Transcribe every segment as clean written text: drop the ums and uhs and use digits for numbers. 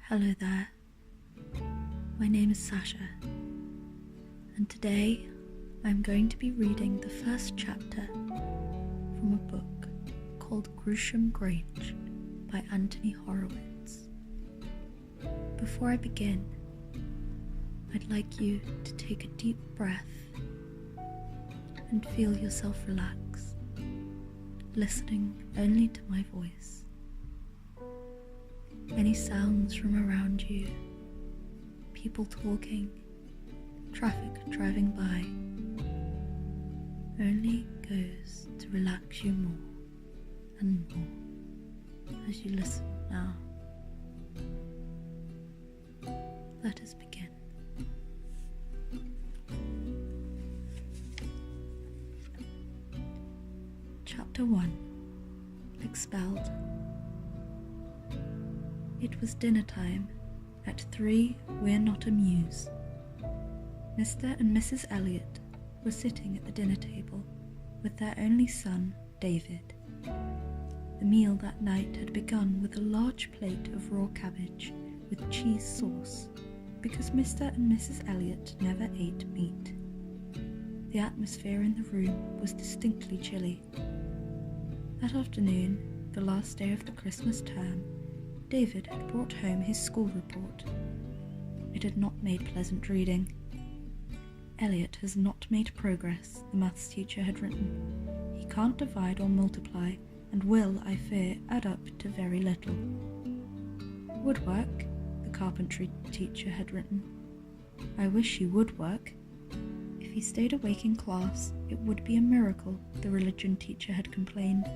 Hello there, my name is Sasha, and today I'm going to be reading the first chapter from a book called Groosham Grange by Anthony Horowitz. Before I begin, I'd like you to take a deep breath and feel yourself relax, listening only to my voice. Any sounds from around you, people talking, traffic driving by, only goes to relax you more and more as you listen now. Let us begin. Chapter 1. Expelled. It was dinner time. At 3, we're not amused. Mr. and Mrs. Elliot were sitting at the dinner table with their only son, David. The meal that night had begun with a large plate of raw cabbage with cheese sauce, because Mr. and Mrs. Elliot never ate meat. The atmosphere in the room was distinctly chilly. That afternoon, the last day of the Christmas term, David had brought home his school report. It had not made pleasant reading. Elliot has not made progress, the maths teacher had written. He can't divide or multiply, and will, I fear, add up to very little. Woodwork, the carpentry teacher had written. I wish he would work. If he stayed awake in class, it would be a miracle, the religion teacher had complained.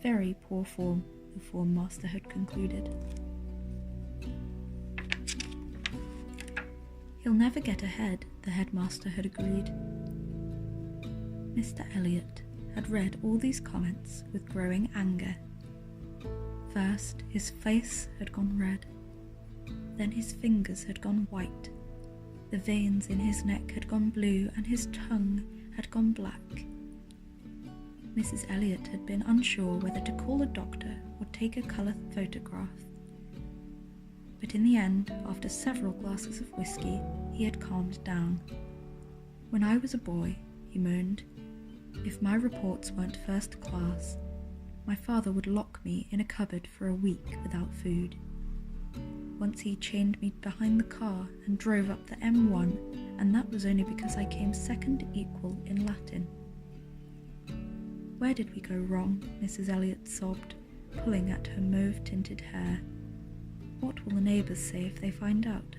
Very poor form, the form master had concluded. He'll never get ahead, the headmaster had agreed. Mr. Elliot had read all these comments with growing anger. First, his face had gone red. Then his fingers had gone white. The veins in his neck had gone blue, and his tongue had gone black. Mrs. Elliot had been unsure whether to call a doctor or take a colour photograph. But in the end, after several glasses of whiskey, he had calmed down. When I was a boy, he moaned, if my reports weren't first class, my father would lock me in a cupboard for a week without food. Once he chained me behind the car and drove up the M1, and that was only because I came second equal in Latin. Where did we go wrong? Mrs. Elliot sobbed, pulling at her mauve-tinted hair. What will the neighbours say if they find out?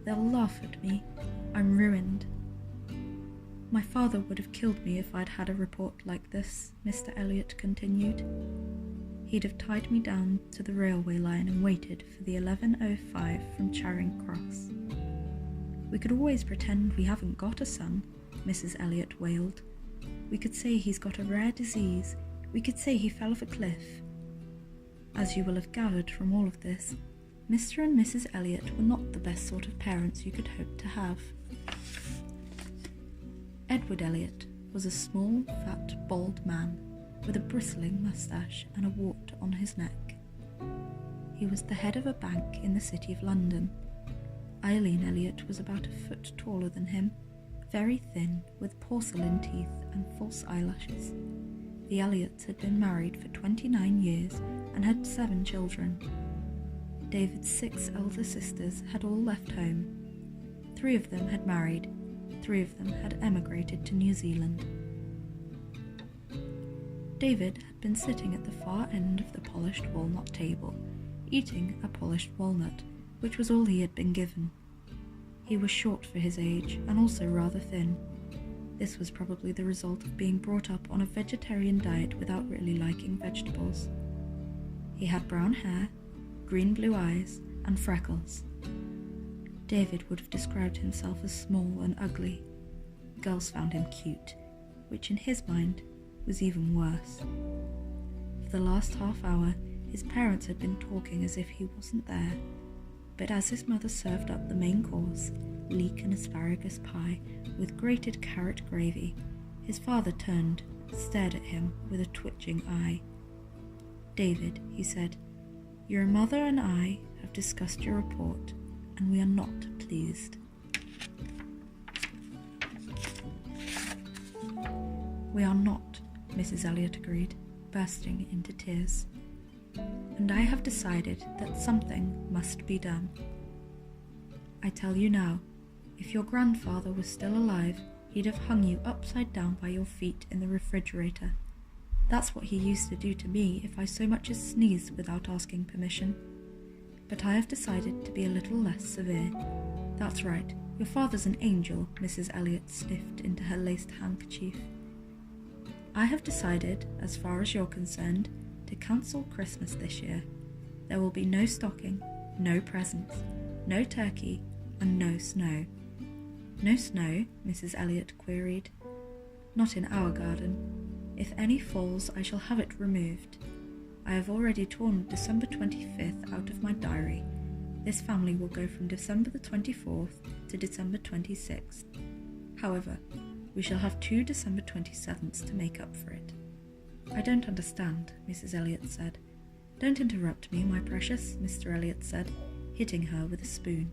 They'll laugh at me. I'm ruined. My father would have killed me if I'd had a report like this, Mr. Elliot continued. He'd have tied me down to the railway line and waited for the 11:05 from Charing Cross. We could always pretend we haven't got a son, Mrs. Elliot wailed. We could say he's got a rare disease. We could say he fell off a cliff. As you will have gathered from all of this, Mr. and Mrs. Elliot were not the best sort of parents you could hope to have. Edward Elliot was a small, fat, bald man with a bristling moustache and a wart on his neck. He was the head of a bank in the city of London. Eileen Elliot was about a foot taller than him, very thin, with porcelain teeth and false eyelashes. The Elliots had been married for 29 years and had 7 children. David's 6 elder sisters had all left home. 3 of them had married, 3 of them had emigrated to New Zealand. David had been sitting at the far end of the polished walnut table, eating a polished walnut, which was all he had been given. He was short for his age, and also rather thin. This was probably the result of being brought up on a vegetarian diet without really liking vegetables. He had brown hair, green-blue eyes, and freckles. David would have described himself as small and ugly. Girls found him cute, which in his mind was even worse. For the last half hour, his parents had been talking as if he wasn't there. But as his mother served up the main course, leek and asparagus pie with grated carrot gravy, his father turned, stared at him with a twitching eye. "David," he said, Your mother and I have discussed your report, and we are not pleased. We are not, Mrs. Elliot agreed, bursting into tears. And I have decided that something must be done. I tell you now, if your grandfather was still alive, he'd have hung you upside down by your feet in the refrigerator. That's what he used to do to me if I so much as sneezed without asking permission. But I have decided to be a little less severe. That's right, your father's an angel, Mrs. Elliot sniffed into her laced handkerchief. I have decided, as far as you're concerned, to cancel Christmas this year. There will be no stocking, no presents, no turkey, and no snow. No snow? Mrs. Elliot queried. Not in our garden. If any falls, I shall have it removed. I have already torn December 25th out of my diary. This family will go from December the 24th to December 26th. However, we shall have 2 December 27ths to make up for it. I don't understand, Mrs. Elliot said. Don't interrupt me, my precious, Mr. Elliot said, hitting her with a spoon.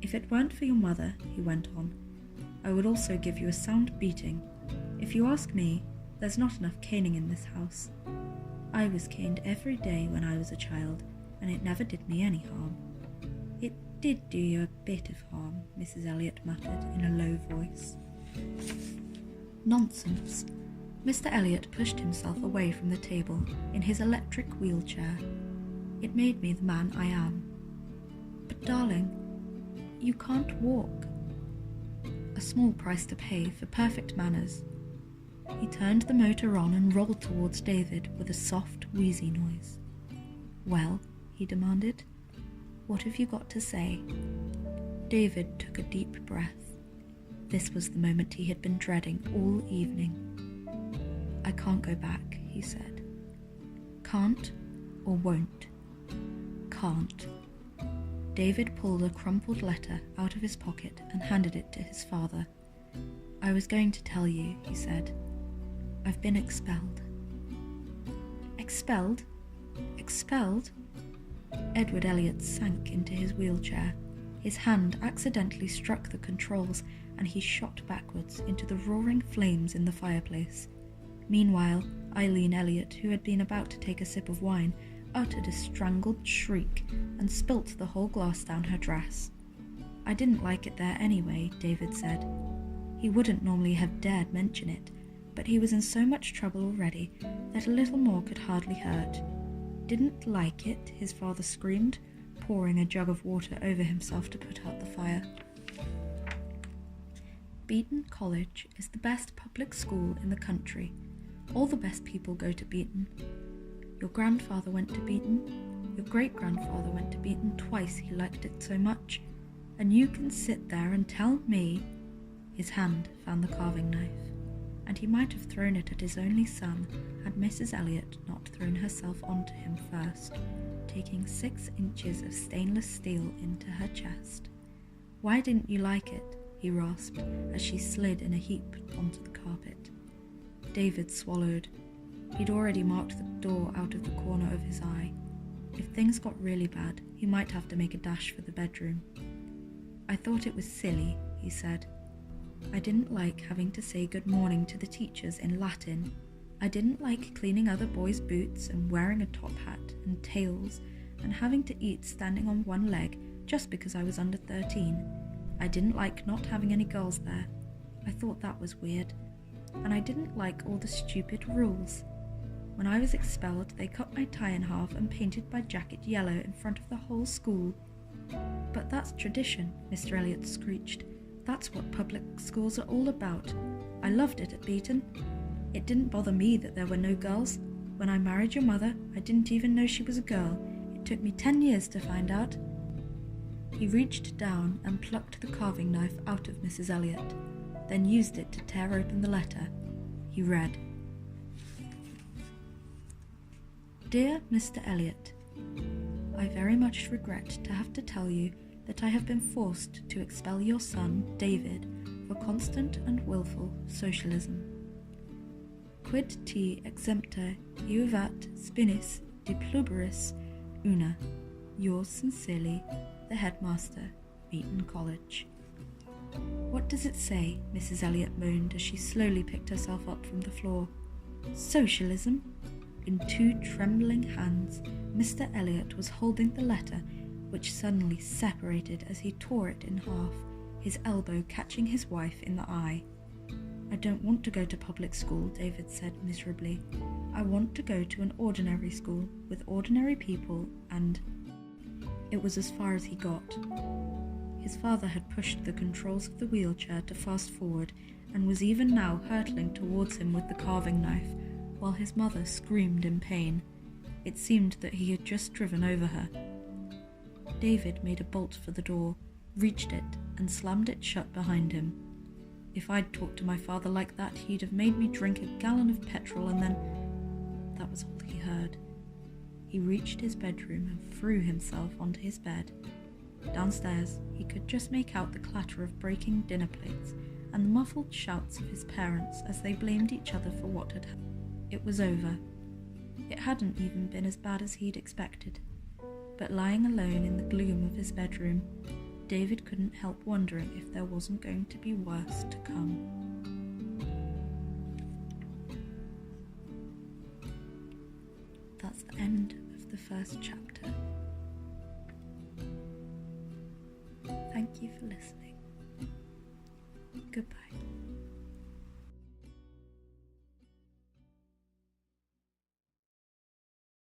If it weren't for your mother, he went on, I would also give you a sound beating. If you ask me, there's not enough caning in this house. I was caned every day when I was a child, and it never did me any harm. It did do you a bit of harm, Mrs. Elliot muttered in a low voice. Nonsense. Mr. Elliot pushed himself away from the table in his electric wheelchair. It made me the man I am. But darling, you can't walk. A small price to pay for perfect manners. He turned the motor on and rolled towards David with a soft, wheezy noise. Well, he demanded, what have you got to say? David took a deep breath. This was the moment he had been dreading all evening. I can't go back, he said. Can't or won't? Can't. David pulled a crumpled letter out of his pocket and handed it to his father. I was going to tell you, he said. I've been expelled. Expelled? Expelled? Edward Elliot sank into his wheelchair. His hand accidentally struck the controls and he shot backwards into the roaring flames in the fireplace. Meanwhile, Eileen Elliot, who had been about to take a sip of wine, uttered a strangled shriek and spilt the whole glass down her dress. I didn't like it there anyway, David said. He wouldn't normally have dared mention it, but he was in so much trouble already that a little more could hardly hurt. Didn't like it, his father screamed, pouring a jug of water over himself to put out the fire. Beaton College is the best public school in the country. All the best people go to Beaton. Your grandfather went to Beaton. Your great-grandfather went to Beaton twice, he liked it so much. And you can sit there and tell me... His hand found the carving knife, and he might have thrown it at his only son had Mrs. Elliot not thrown herself onto him first, taking 6 inches of stainless steel into her chest. Why didn't you like it? He rasped as she slid in a heap onto the carpet. David swallowed. He'd already marked the door out of the corner of his eye. If things got really bad, he might have to make a dash for the bedroom. I thought it was silly, he said. I didn't like having to say good morning to the teachers in Latin. I didn't like cleaning other boys' boots and wearing a top hat and tails and having to eat standing on one leg just because I was under 13. I didn't like not having any girls there. I thought that was weird. And I didn't like all the stupid rules. When I was expelled, they cut my tie in half and painted my jacket yellow in front of the whole school. But that's tradition, Mr. Elliot screeched. That's what public schools are all about. I loved it at Beaton. It didn't bother me that there were no girls. When I married your mother, I didn't even know she was a girl. It took me 10 years to find out. He reached down and plucked the carving knife out of Mrs. Elliot, then used it to tear open the letter. He read, Dear Mr. Elliot, I very much regret to have to tell you that I have been forced to expel your son, David, for constant and willful socialism. Quid te exempta iuvat spinis de pluberis Una, yours sincerely, the headmaster, Eton College. What does it say? Mrs. Elliot moaned as she slowly picked herself up from the floor. Socialism? In 2 trembling hands, Mr. Elliot was holding the letter, which suddenly separated as he tore it in half, his elbow catching his wife in the eye. I don't want to go to public school, David said miserably. I want to go to an ordinary school with ordinary people and... It was as far as he got. His father had pushed the controls of the wheelchair to fast forward and was even now hurtling towards him with the carving knife, while his mother screamed in pain. It seemed that he had just driven over her. David made a bolt for the door, reached it, and slammed it shut behind him. If I'd talked to my father like that, he'd have made me drink a gallon of petrol and then... That was all he heard. He reached his bedroom and threw himself onto his bed. Downstairs, he could just make out the clatter of breaking dinner plates and the muffled shouts of his parents as they blamed each other for what had happened. It was over. It hadn't even been as bad as he'd expected. But lying alone in the gloom of his bedroom, David couldn't help wondering if there wasn't going to be worse to come. That's the end of the first chapter. Thank you for listening. Goodbye.